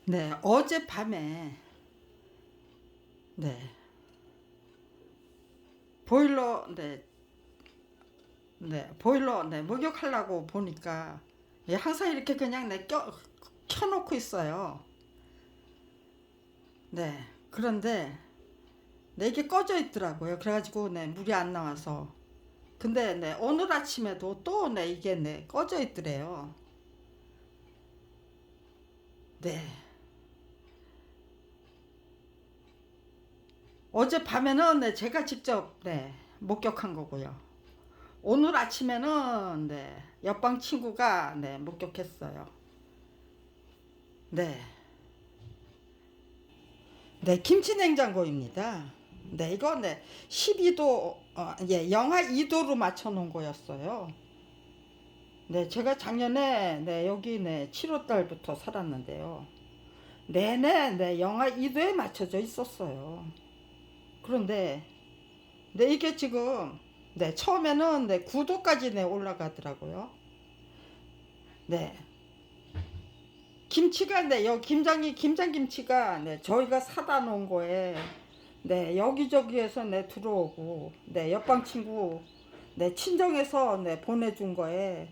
네, 어젯밤에 네, 보일러 보일러 목욕하려고 보니까 항상 이렇게 그냥 켜놓고 있어요. 네, 그런데 이게 꺼져 있더라고요. 그래가지고 물이 안 나와서. 근데 오늘 아침에도 또 이게 꺼져 있더래요. 네, 어젯밤에는 제가 직접 목격한 거고요. 오늘 아침에는 옆방 친구가 목격했어요. 네. 네, 김치 냉장고입니다. 네, 이거 12도 영하 2도로 맞춰 놓은 거였어요. 네, 제가 작년에 여기 7월 달부터 살았는데요. 내내 영하 2도에 맞춰져 있었어요. 그런데 이게 지금 처음에는 9도까지 올라가더라고요. 네. 김치가 여기 김장김치가 저희가 사다 놓은 거에 여기저기에서 들어오고 옆방 친구 친정에서 보내준 거에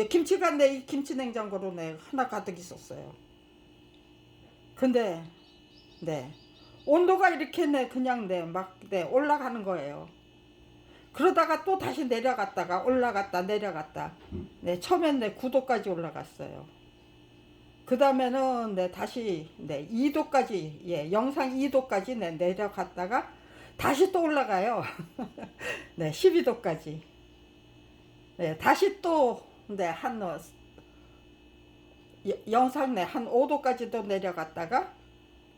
김치가 이 김치 냉장고로 하나 가득 있었어요. 근데 네 온도가 이렇게 그냥 막 올라가는 거예요. 그러다가 또 다시 내려갔다가 올라갔다 내려갔다. 처음엔 9도까지 올라갔어요. 그 다음에는 다시 2도까지 영상 2도까지 내려갔다가 다시 또 올라가요. 12도까지. 다시 또 한 영상 한 5도까지도 내려갔다가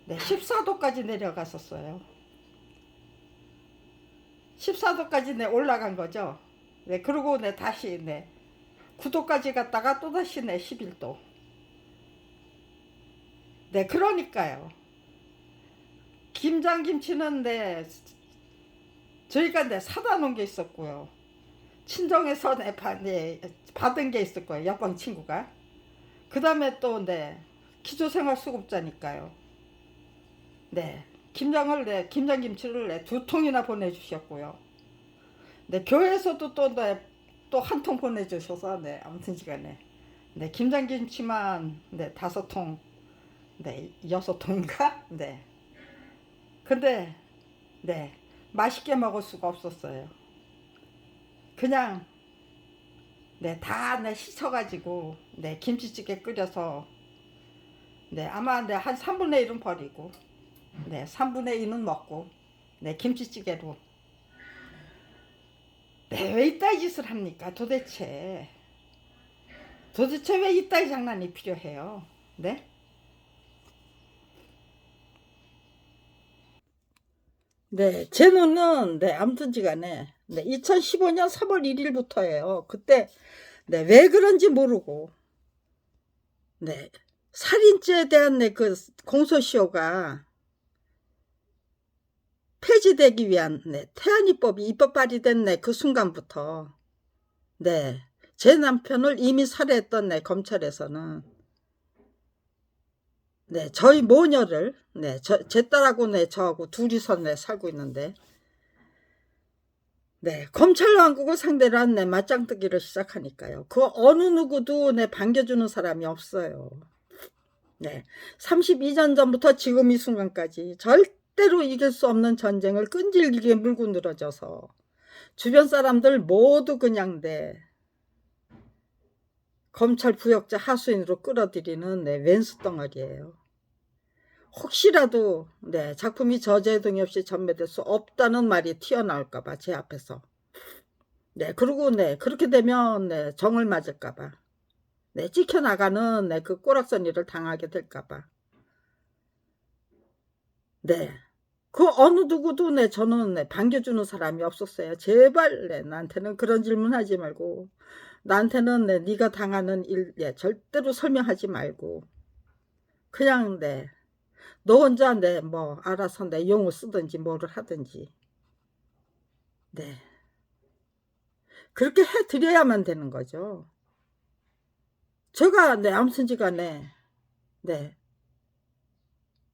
14도까지 내려갔었어요. 14도까지 올라간 거죠. 그리고 다시 9도까지 갔다가 또 다시 11도. 그러니까요. 김장김치는 저희가 사다 놓은 게 있었고요. 친정에서 받은 게 있을 거예요. 옆방 친구가. 그 다음에 또 기초생활수급자니까요. 김장을 김장김치를 2통이나 보내주셨고요. 교회에서도 또 한 통 보내주셔서 아무튼 시간에 김장김치만 5통 6통인가 근데 맛있게 먹을 수가 없었어요. 그냥 다 씻어가지고 김치찌개 끓여서 아마 한 3분의 1은 버리고 3분의 2는 먹고 김치찌개로 왜 이따위 짓을 합니까 도대체 왜 이따위 장난이 필요해요. 네? 제 눈은 아무튼지간에 2015년 3월 1일부터예요. 그때 왜 그런지 모르고 살인죄에 대한 그 공소시효가 폐지되기 위한 태안이법이 입법 발의된 그 순간부터 제 남편을 이미 살해했던 검찰에서는 저희 모녀를 제 딸하고 저하고 둘이서 살고 있는데 검찰 왕국을 상대로 한 맞짱뜨기를 시작하니까요. 그 어느 누구도 반겨주는 사람이 없어요. 32년 전부터 지금 이 순간까지 절대로 이길 수 없는 전쟁을 끈질기게 물고 늘어져서 주변 사람들 모두 그냥 검찰 부역자 하수인으로 끌어들이는 왼수 덩어리예요. 혹시라도 작품이 저제동이 없이 전매될 수 없다는 말이 튀어나올까봐 제 앞에서 그리고 그렇게 되면 정을 맞을까봐 찍혀나가는 그 꼬락서니를 당하게 될까봐 그 어느 누구도 저는 반겨주는 사람이 없었어요. 제발 나한테는 그런 질문 하지 말고 나한테는 네가 당하는 일 절대로 설명하지 말고 그냥 너 혼자 뭐 알아서 용을 쓰든지 뭐를 하든지 그렇게 해드려야만 되는 거죠. 제가 아무튼지간에 네.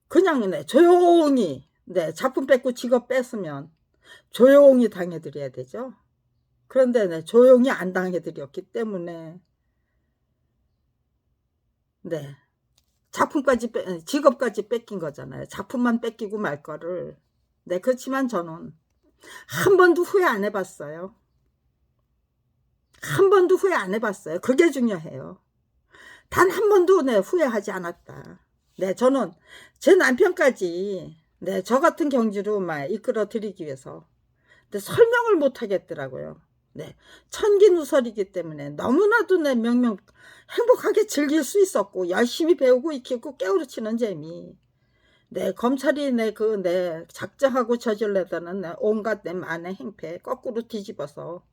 그냥 네, 조용히 네, 작품 뺏고 직업 뺏으면 조용히 당해드려야 되죠. 그런데 네, 조용히 안 당해드렸기 때문에 네, 작품까지 직업까지 뺏긴 거잖아요. 작품만 뺏기고 말 거를. 네, 그렇지만 저는 한 번도 후회 안 해봤어요. 한 번도 후회 안 해봤어요. 그게 중요해요. 단 한 번도 네, 후회하지 않았다. 네, 저는 제 남편까지 네, 저 같은 경지로 막 이끌어 드리기 위해서 근데 설명을 못 하겠더라고요. 네, 천기누설이기 때문에 너무나도 내 명명 행복하게 즐길 수 있었고 열심히 배우고 익히고 깨우치는 재미. 네, 검찰이 내 작정하고 저질러다는 온갖 내 만의 행패 거꾸로 뒤집어서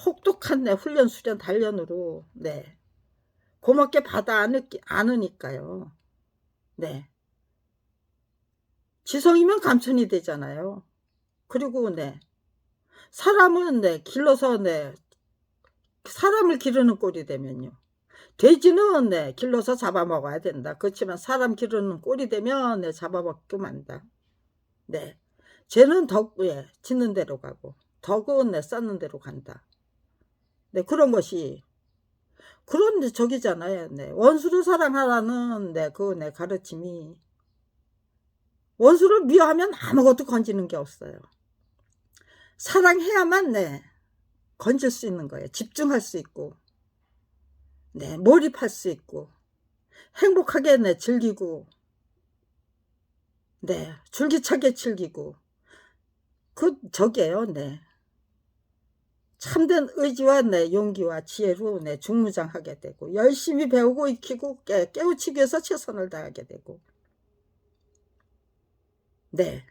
혹독한 내 훈련 수련 단련으로 네 고맙게 받아 안으니까요. 네, 지성이면 감천이 되잖아요. 그리고 네, 사람은 네 길러서 네 사람을 기르는 꼴이 되면요. 돼지는 네, 길러서 잡아먹어야 된다. 그렇지만 사람 기르는 꼴이 되면 네, 잡아먹고 만다. 네. 죄는 예, 짓는 대로 가고 덕은 네, 쌓는 대로 간다. 네, 그런 것이 그런 저기잖아요. 네. 원수를 사랑하라는 네, 그 네, 가르침이 원수를 미워하면 아무것도 건지는 게 없어요. 사랑해야만 네, 건질 수 있는 거예요. 집중할 수 있고 네, 몰입할 수 있고 행복하게 네, 즐기고 네, 줄기차게 즐기고 저게요. 네. 참된 의지와 내 용기와 지혜로 내 중무장하게 되고 열심히 배우고 익히고 깨우치기 위해서 최선을 다하게 되고 네.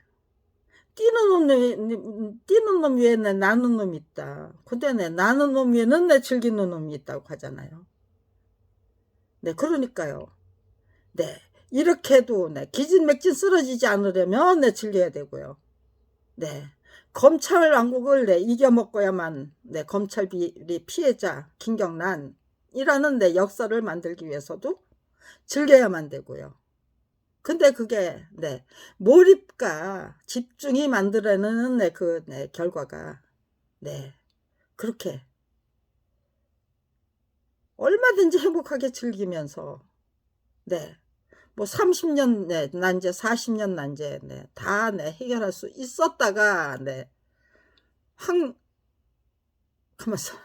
뛰는 놈 위에 내 나는 놈이 있다. 근데 내 나는 놈 위에는 내 즐기는 놈이 있다고 하잖아요. 네, 그러니까요. 네, 이렇게도 네, 기진맥진 쓰러지지 않으려면 내 즐겨야 되고요. 네, 검찰 왕국을 네, 이겨먹어야만 네, 검찰 비리 피해자 김경란이라는 내 역사를 만들기 위해서도 즐겨야만 되고요. 근데 그게 네, 몰입과 집중이 만들어내는 네, 그 네, 결과가 네, 그렇게 얼마든지 행복하게 즐기면서 네, 뭐 30년 네, 난제 40년 난제 네, 다 네, 해결할 수 있었다가 네, 황 가만있어.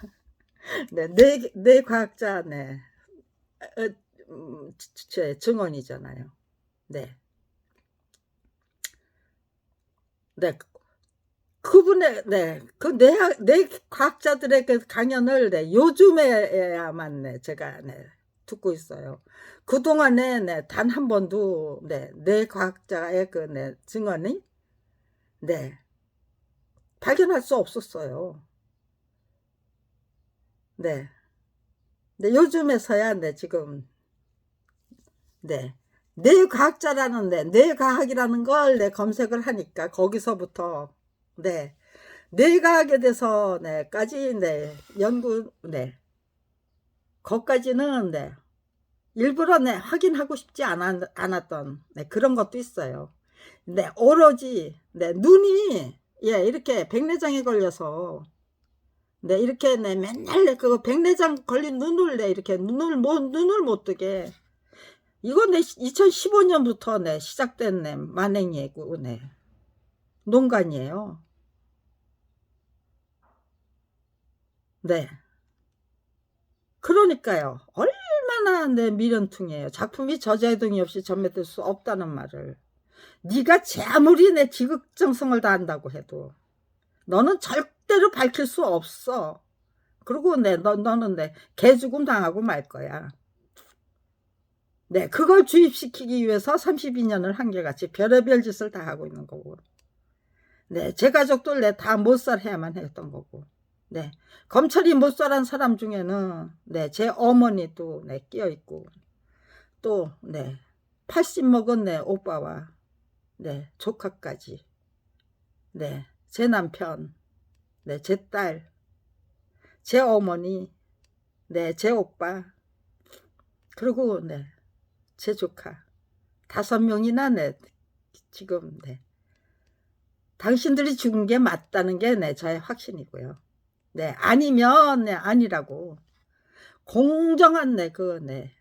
네, 네 과학자 네, 제 증언이잖아요. 네, 네, 그분의 네 과학자들의 그 강연을 네, 요즘에야만 네, 제가 네, 듣고 있어요. 그 동안에 네, 단 한 번도 네 과학자의 그 네, 증언이 네, 발견할 수 없었어요. 네, 네 요즘에서야 네 지금 네. 뇌과학자라는 뇌과학이라는 걸 검색을 하니까 거기서부터 네. 뇌과학에 대해서 까지 연구 거기까지는 일부러 확인하고 싶지 않았던 그런 것도 있어요. 오로지 눈이 예, 이렇게 백내장에 걸려서 이렇게 맨날 그 백내장 걸린 눈을 이렇게 눈을 못 뜨게 이건 2015년부터 시작된 만행이고 농간이에요. 네. 그러니까요. 얼마나 미련퉁이에요. 작품이 저자애동이 없이 전매될 수 없다는 말을. 네가 아무리 지극정성을 다한다고 해도 너는 절대로 밝힐 수 없어. 그리고 너는 개죽음 당하고 말 거야. 네, 그걸 주입시키기 위해서 32년을 한결같이 별의별 짓을 다 하고 있는 거고. 네, 제 가족들 다 못살해야만 했던 거고. 네, 검찰이 못살한 사람 중에는 제 어머니도 끼어 있고 또 80 먹은 오빠와 조카까지 제 남편 제 딸 제 어머니 제 오빠 그리고 제 조카 5명이나 네, 지금 네. 당신들이 죽은 게 맞다는 게 네, 저의 확신이고요. 네, 아니면 네, 아니라고. 공정한 네, 네.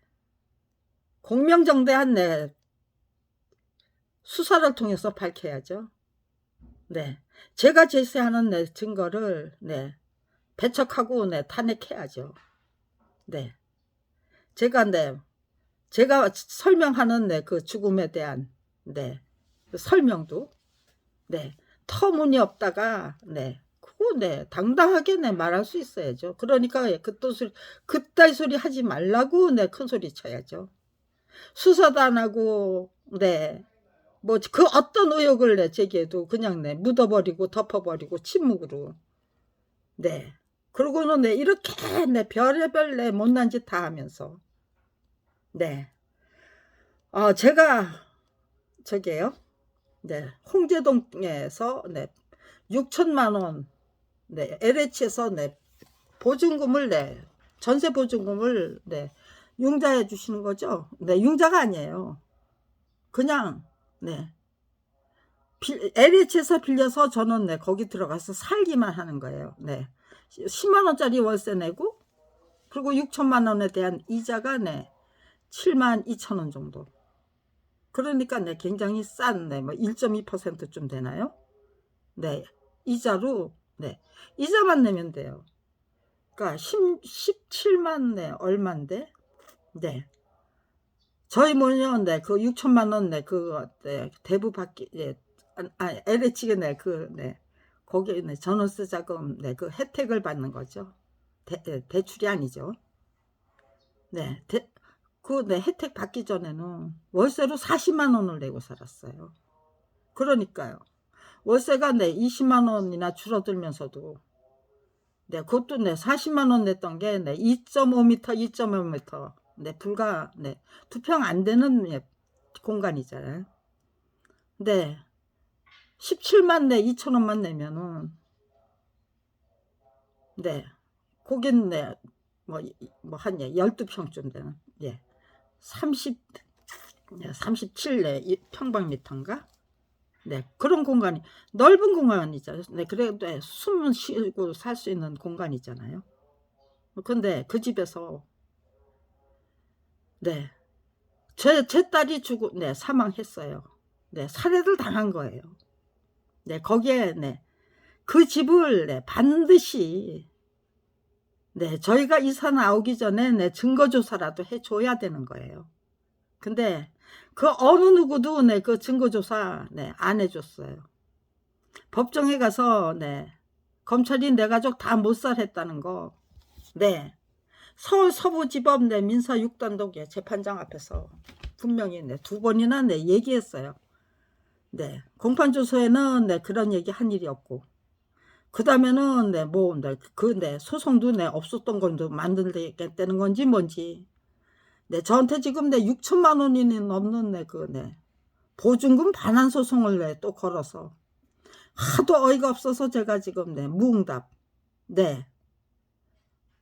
공명정대한 네, 수사를 통해서 밝혀야죠. 네. 제가 제시하는 네, 증거를 네, 배척하고 네, 탄핵해야죠. 네. 제가 설명하는 네, 그 죽음에 대한 네, 그 설명도 네, 터무니없다가 네, 그거 네, 당당하게 네, 말할 수 있어야죠. 그러니까 그따위 소리 하지 말라고 네, 큰 소리 쳐야죠. 수사도 안 하고 네, 뭐 그 어떤 의혹을 내 제기해도 그냥 네, 묻어버리고 덮어버리고 침묵으로 네. 그러고는 네, 이렇게 네, 별의별 네, 못난 짓 다 하면서 네. 제가 저게요. 네. 홍제동에서 네. 6천만 원 네. LH에서 네. 보증금을 네. 전세 보증금을 네. 융자해 주시는 거죠. 네. 융자가 아니에요. 그냥 네. LH에서 빌려서 저는 네. 거기 들어가서 살기만 하는 거예요. 네. 10만 원짜리 월세 내고 그리고 6천만 원에 대한 이자가 네. 7만 2천 원 정도. 그러니까 네, 굉장히 싼, 네, 뭐 1.2%쯤 되나요? 네, 이자로, 네, 이자만 내면 돼요. 그러니까 17만 네, 얼마인데, 네, 저희 뭐냐, 네, 그 6천만 원, 네, 네, 대부 받기, 예, LH가 네, 네, 거기에 네, 전월세 자금, 네, 그 혜택을 받는 거죠. 대출이 아니죠. 네, 네, 혜택 받기 전에는 월세로 40만 원을 내고 살았어요. 그러니까요. 월세가 네, 20만 원이나 줄어들면서도 네, 그것도 네, 40만 원 냈던 게 네, 2.5m, 2.5m 네, 불과 네, 2평 안 되는 네, 공간이잖아요. 네. 17만 네, 2천 원만 내면은 네. 거긴 네, 한 12평쯤 되는 예. 37 네, 평방미터인가? 네, 그런 공간이 넓은 공간이죠. 네, 그래도 숨 쉬고 살 수 있는 공간이잖아요. 근데 그 집에서 네, 제 딸이 네, 사망했어요. 네, 살해를 당한 거예요. 네, 거기에 네, 그 집을 네, 반드시 네, 저희가 이사 나오기 전에 네, 증거 조사라도 해줘야 되는 거예요. 근데 그 어느 누구도 네, 그 증거 조사 네, 안 해줬어요. 법정에 가서 네, 검찰이 내 가족 다 못살했다는 거 네, 서울 서부지법 네, 민사 6단독의 재판장 앞에서 분명히 네, 2번이나 네, 얘기했어요. 네, 공판조서에는 네, 그런 얘기 한 일이 없고 그 다음에는 네, 네, 소송도 네, 없었던 건도 만들겠다는 건지 뭔지 네, 저한테 지금 네, 6천만 원이 넘는 네, 네, 보증금 반환 소송을 네, 또 걸어서 하도 어이가 없어서 제가 지금 네, 무응답 네,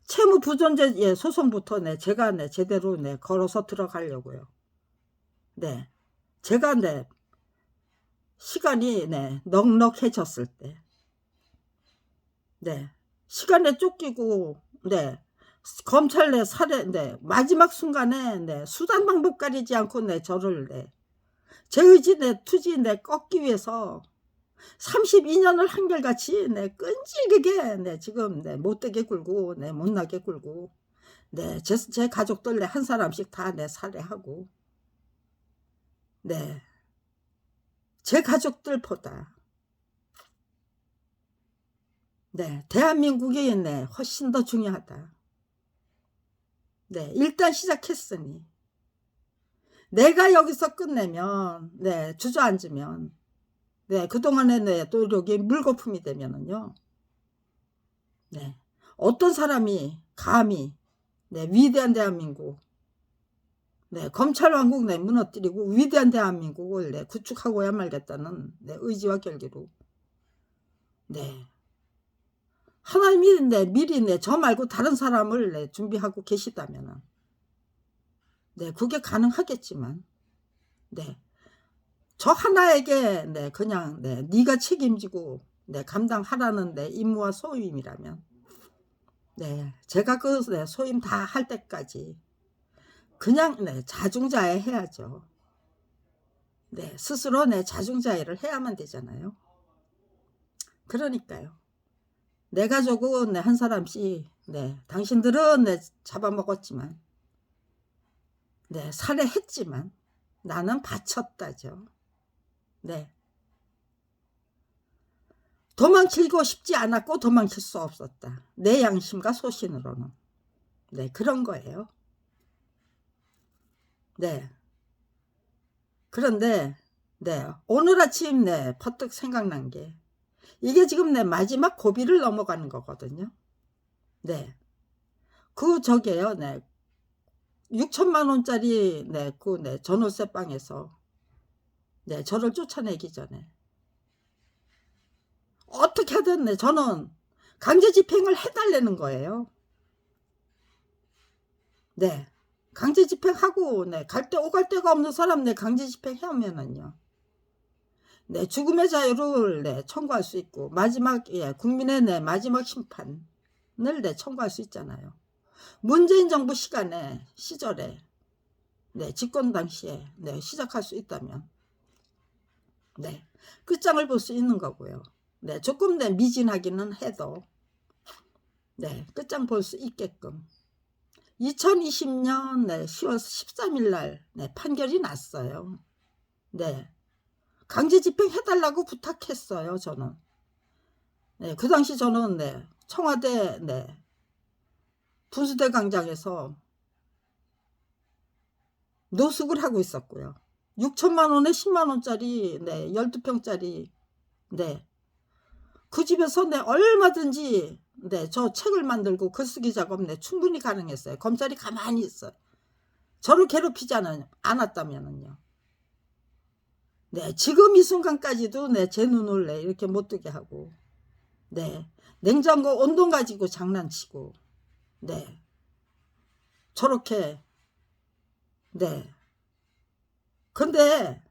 채무 부존재 예, 소송부터 네, 제가 네, 제대로 네, 걸어서 들어가려고요. 네, 제가 네, 시간이 네, 넉넉해졌을 때 네, 시간에 쫓기고 네, 검찰 내 살해 네, 마지막 순간에 네, 수단 방법 가리지 않고 네, 저를 네, 제 의지 네, 투지 네, 꺾기 위해서 32년을 한결같이 네, 끈질기게 네, 지금 네, 못되게 굴고 네, 못나게 굴고 네, 제 가족들 네, 한 사람씩 다 네, 살해하고 네, 제 가족들보다 네, 대한민국이 네, 훨씬 더 중요하다. 네, 일단 시작했으니 내가 여기서 끝내면 네, 주저앉으면 네, 그동안의 네, 노력이 물거품이 되면은요. 네, 어떤 사람이 감히 네, 위대한 대한민국 네, 검찰왕국 네, 무너뜨리고 위대한 대한민국을 네, 구축하고야 말겠다는 네, 의지와 결기로 네, 하나님이 네, 미리 네, 저 말고 다른 사람을 네, 준비하고 계시다면은 네, 그게 가능하겠지만 네. 저 하나에게 네 그냥 네 네가 책임지고 네 감당하라는 네 임무와 소임이라면 네 제가 그 네 소임 다 할 때까지 그냥 네 자중자애 해야죠. 네 스스로 네 자중자애를 해야만 되잖아요. 그러니까요. 내 가족은 네 한 사람씩 네 당신들은 네 잡아먹었지만 네 살해했지만 나는 바쳤다죠. 네. 도망치고 싶지 않았고 도망칠 수 없었다. 내 양심과 소신으로는. 네, 그런 거예요. 네. 그런데 네, 오늘 아침 네, 퍼뜩 생각난 게 이게 지금 내 마지막 고비를 넘어가는 거거든요. 네. 그 저게요. 네. 6천만 원짜리 네, 그 네, 전월세 방에서 네, 저를 쫓아내기 전에 어떻게 하든 네, 저는 강제 집행을 해달라는 거예요. 네. 강제 집행하고 네, 갈 데 오갈 데가 없는 사람 네, 강제 집행하면은요. 네, 죽음의 자유를 네, 청구할 수 있고 마지막 예, 국민의 네, 마지막 심판을 네, 청구할 수 있잖아요. 문재인 정부 시절에 네, 집권 당시에 네, 시작할 수 있다면 네, 끝장을 볼 수 있는 거고요. 네, 조금 네, 미진하기는 해도 네, 끝장 볼 수 있게끔 2020년 네, 10월 13일 날 네, 판결이 났어요. 네. 강제 집행해달라고 부탁했어요, 저는. 네, 그 당시 저는 네, 청와대 네, 분수대 광장에서 노숙을 하고 있었고요. 6천만 원에 10만 원짜리 네, 12평짜리 네, 그 집에서 네, 얼마든지 네, 저 책을 만들고 글쓰기 작업 네, 충분히 가능했어요. 검찰이 가만히 있어요. 저를 괴롭히지 않았다면은요. 네, 지금 이 순간까지도 네, 제 눈을 네, 이렇게 못 뜨게 하고 네, 냉장고 온도 가지고 장난치고 네, 저렇게 네. 근데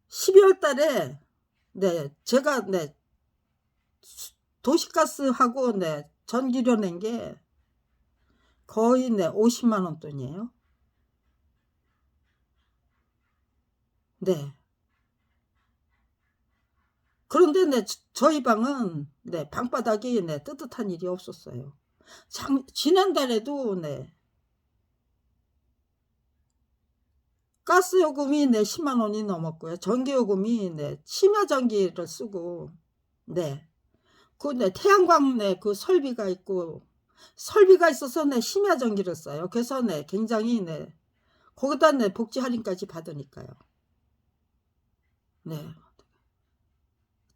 12월 달에 네, 제가 네, 도시가스하고 네, 전기료 낸 게 거의 네, 50만 원 돈이에요. 네. 그런데 네, 저희 방은 네, 방바닥이 네, 뜨뜻한 일이 없었어요. 지난달에도 네, 가스요금이 네, 10만 원이 넘었고요. 전기요금이 네, 심야전기를 쓰고 네. 그 네, 태양광 네, 그 설비가 있고 설비가 있어서 네, 심야전기를 써요. 그래서 네, 굉장히 네, 거기다 네, 복지 할인까지 받으니까요. 네.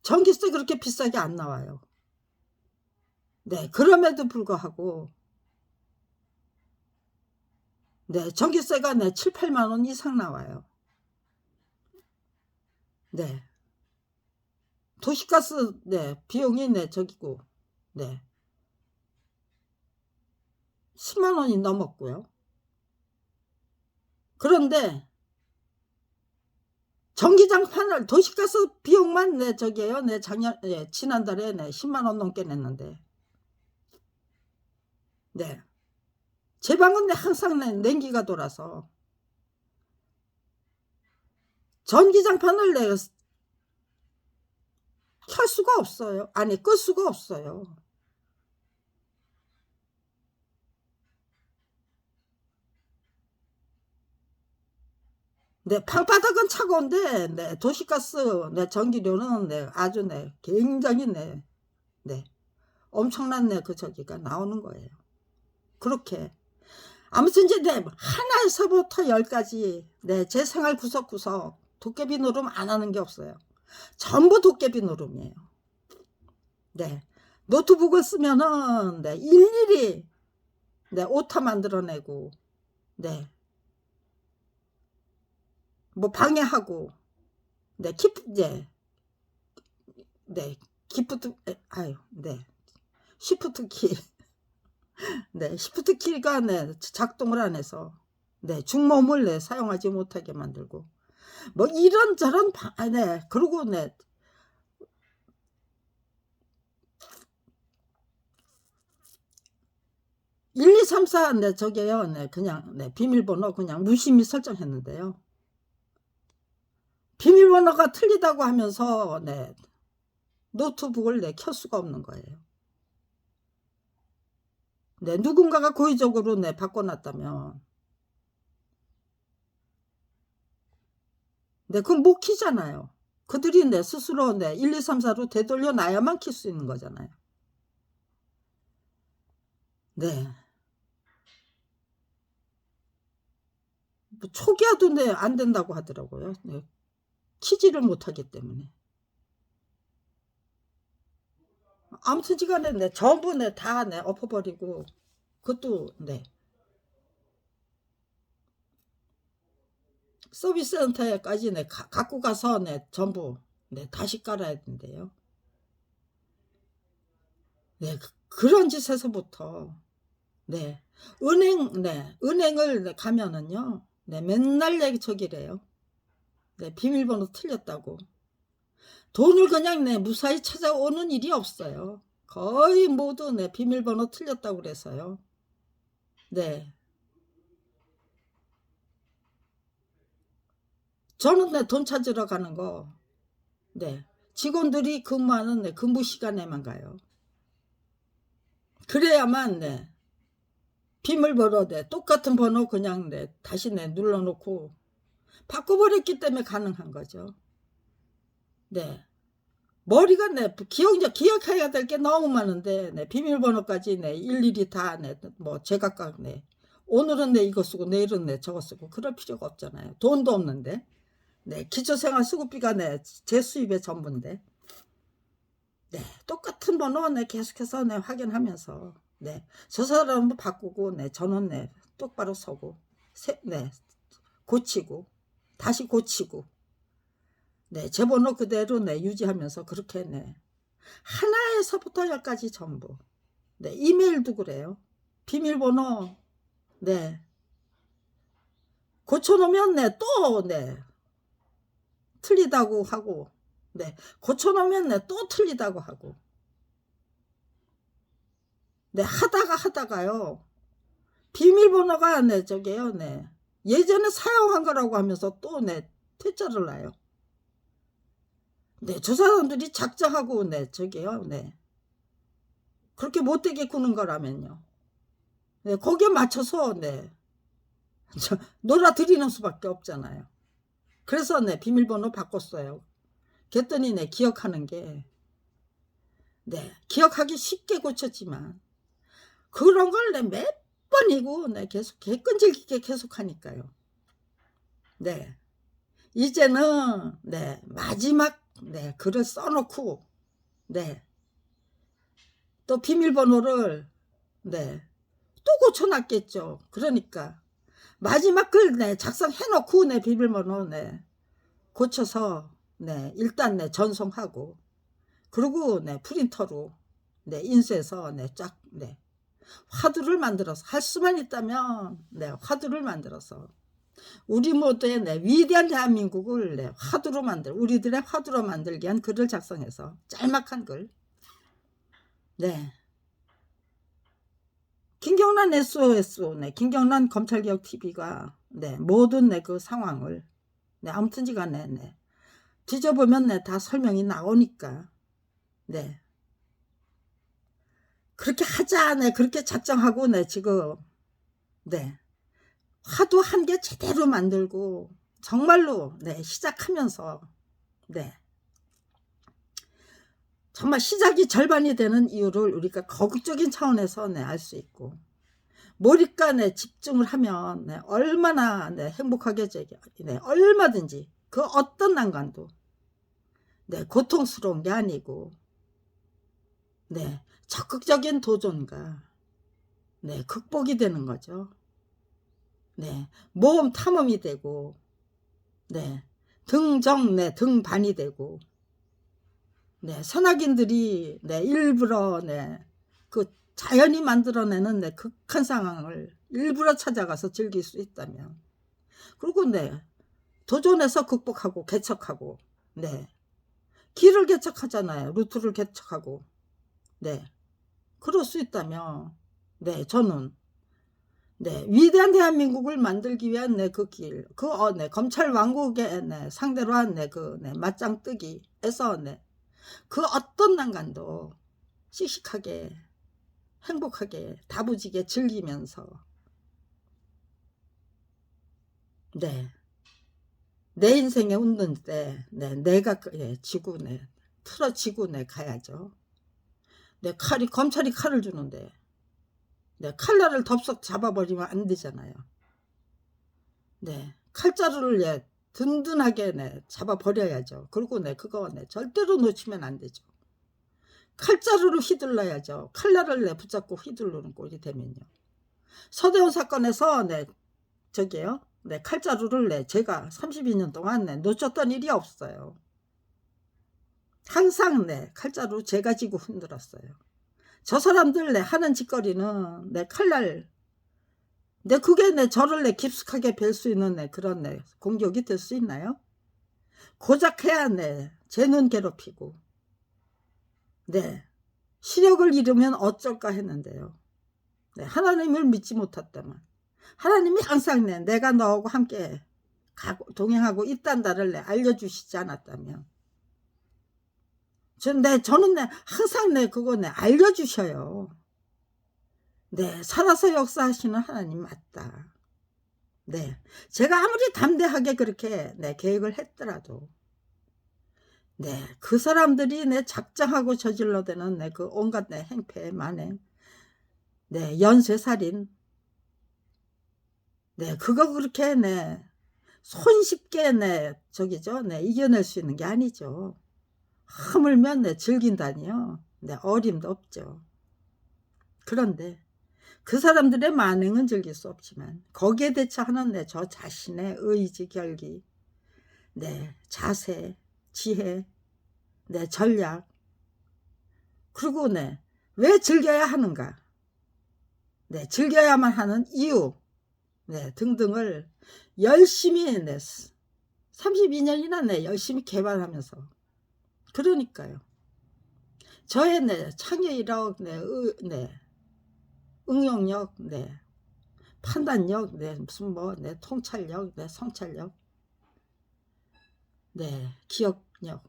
전기세 그렇게 비싸게 안 나와요. 네, 그럼에도 불구하고 네, 전기세가 네, 7, 8만 원 이상 나와요. 네. 도시가스 네, 비용이 네, 저기고 네. 10만 원이 넘었고요. 그런데 전기장판을 도시가스 비용만 네, 저기에요. 네, 지난달에 네, 10만 원 넘게 냈는데 네. 제 방은 항상 냉기가 돌아서 전기장판을 켤 수가 없어요. 아니 끌 수가 없어요. 네, 방바닥은 차가운데 네, 도시가스 네, 전기료는 네, 아주 네, 굉장히 네, 네, 엄청난 네, 그 저기가 나오는 거예요. 그렇게 아무튼 이제 네, 하나에서부터 열까지 네, 제 생활 구석구석 도깨비 노름 안 하는 게 없어요. 전부 도깨비 노름이에요. 네, 노트북을 쓰면은 네, 일일이 네, 오타 만들어내고 네, 뭐 방해하고 네, 이제 네, 기프트 아유, 네, 시프트 키 네, 시프트 키가 네, 작동을 안 해서 네, 중몸을 네, 사용하지 못하게 만들고 뭐 이런저런 네, 그리고 네, 1, 2, 3, 4 네, 저게요. 네, 그냥 네, 비밀번호 그냥 무심히 설정했는데요. 비밀번호가 틀리다고 하면서 네, 노트북을 네, 켤 수가 없는 거예요. 네, 누군가가 고의적으로 네, 바꿔놨다면 네, 그건 못 키잖아요. 그들이 내 스스로 내 1, 2, 3, 4로 되돌려 놔야만 킬 수 있는 거잖아요. 네. 뭐 초기화도 네, 안 된다고 하더라고요. 네. 키지를 못하기 때문에. 아무튼 시간에 네, 전부 네, 다 네, 엎어버리고, 그것도 네. 서비스 센터에까지 네, 갖고 가서 네, 전부 네, 다시 깔아야 된대요. 네, 그런 짓에서부터 네, 은행을 네, 가면은요, 네, 맨날 저기래요. 네, 비밀번호 틀렸다고. 돈을 그냥 네, 무사히 찾아오는 일이 없어요. 거의 모두 네, 비밀번호 틀렸다고 그래서요. 네. 저는 네, 돈 찾으러 가는 거, 네. 직원들이 근무하는 네, 근무 시간에만 가요. 그래야만 네, 비밀번호 네, 똑같은 번호 그냥 네, 다시 네, 눌러놓고 바꿔버렸기 때문에 가능한 거죠. 네. 머리가 네, 기억해야 될 게 너무 많은데, 네, 비밀번호까지 네, 일일이 다 네, 뭐 제각각 네, 오늘은 네, 이거 쓰고 내일은 네, 저거 쓰고 그럴 필요가 없잖아요. 돈도 없는데. 네, 기초생활수급비가 네, 제 수입의 전부인데. 네, 똑같은 번호 네, 계속해서 네, 확인하면서 네, 저 사람도 바꾸고 네, 저는 네, 똑바로 서고 네, 고치고 다시 고치고 네, 제 번호 그대로 네, 유지하면서 그렇게 네, 하나에서부터 열까지 전부. 네, 이메일도 그래요. 비밀번호 네, 고쳐놓으면 네, 또 네, 틀리다고 하고 네, 고쳐놓으면 네, 또 틀리다고 하고 네, 하다가요. 비밀번호가 네, 저게요. 네, 예전에 사용한 거라고 하면서 또 네, 퇴짜를 놔요. 네, 저 사람들이 작정하고 네, 저게요. 네, 그렇게 못되게 구는 거라면요. 네, 거기에 맞춰서 네, 놀아드리는 수밖에 없잖아요. 그래서 네, 비밀번호 바꿨어요. 그랬더니 네, 기억하는 게 네, 기억하기 쉽게 고쳤지만 그런 걸 네, 몇 번이고 네, 계속 끈질기게 계속 하니까요. 네, 이제는 네, 마지막 네, 글을 써놓고 네, 또 비밀번호를 네, 또 고쳐놨겠죠. 그러니까 마지막 글 네, 작성해놓고 네, 비밀번호 네, 고쳐서 네, 일단 네, 전송하고 그리고 네, 프린터로 네, 인쇄해서 네, 쫙 네, 화두를 만들어서 할 수만 있다면 네, 화두를 만들어서 우리 모두의 네, 위대한 대한민국을 네, 화두로 우리들의 화두로 만들게 한 글을 작성해서 짤막한 글. 네. 김경란 SOS, 네, 김경란 검찰개혁 TV가 네, 모든 네, 그 상황을 네, 아무튼지간에 네, 뒤져보면 네, 다 설명이 나오니까 네, 그렇게 하자 네, 그렇게 작정하고 네, 지금 네, 화두 한 개 제대로 만들고 정말로 네, 시작하면서 네, 정말 시작이 절반이 되는 이유를 우리가 거국적인 차원에서 네, 알 수 있고 몰입감에 집중을 하면 네, 얼마나 네, 행복하게 네, 얼마든지 그 어떤 난관도 네, 고통스러운 게 아니고 네, 적극적인 도전과 네, 극복이 되는 거죠. 네, 모험 탐험이 되고 네, 등정 네, 등반이 되고 네, 선악인들이 네, 일부러 네, 그 자연이 만들어내는 내 극한 상황을 일부러 찾아가서 즐길 수 있다면, 그리고 네 도전해서 극복하고 개척하고, 네 길을 개척하잖아요. 루트를 개척하고, 네 그럴 수 있다면, 네 저는 네 위대한 대한민국을 만들기 위한 네 그 길, 네 검찰 왕국의 네 상대로 한 네 네 맞짱 뜨기에서 네 그 어떤 난간도 씩씩하게 행복하게 다부지게 즐기면서, 네 내 인생에 웃는 때, 네 내가 지고 틀어지고 가야죠. 검찰이 칼을 주는데 칼날을 덥석 잡아버리면 안 되잖아요. 칼자루를 든든하게 잡아버려야죠. 그리고 그거 절대로 놓치면 안 되죠. 칼자루를 휘둘러야죠. 칼날을 붙잡고 휘두르는 꼴이 되면요. 서대원 사건에서 저기요. 칼자루를 제가 32년 동안 놓쳤던 일이 없어요. 항상 칼자루 제가 쥐고 흔들었어요. 저 사람들 하는 짓거리는 칼날, 그게 저를 깊숙하게 뵐 수 있는 그런 공격이 될 수 있나요? 고작 해야 제 눈 괴롭히고 시력을 잃으면 어쩔까 했는데요. 하나님을 믿지 못했다만, 하나님이 항상 내가 너하고 함께 동행하고 있단다를 알려주시지 않았다면, 저는 항상 그거 알려주셔요. 살아서 역사하시는 하나님 맞다. 제가 아무리 담대하게 그렇게 계획을 했더라도 그 사람들이 작정하고 저질러대는 그 온갖 행패 만행, 연쇄살인, 그거 그렇게 손쉽게 저기죠 이겨낼 수 있는 게 아니죠. 하물며 즐긴다니요. 어림도 없죠. 그런데 그 사람들의 만행은 즐길 수 없지만 거기에 대처하는 저 자신의 의지, 결기, 자세, 지혜, 전략, 그리고 왜 즐겨야 하는가, 즐겨야만 하는 이유, 등등을 열심히 32년이나 열심히 개발하면서, 그러니까요. 저의 창의력, 응용력, 판단력, 무슨 통찰력, 성찰력, 기억력,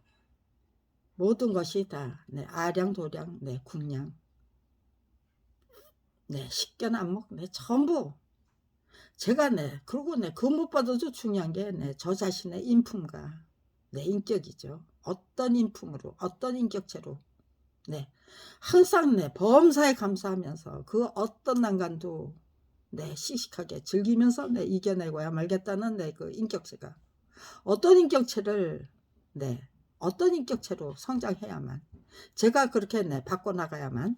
모든 것이 다 아량도량, 국량, 식견안목, 전부 제가 그리고 그 무엇보다도 중요한 게 저 자신의 인품과 인격이죠. 어떤 인품으로, 어떤 인격체로 항상 범사에 감사하면서 그 어떤 난간도 씩씩하게 즐기면서 이겨내고야 말겠다는 그 인격체가, 어떤 인격체를 어떤 인격체로 성장해야만, 제가 그렇게 바꿔나가야만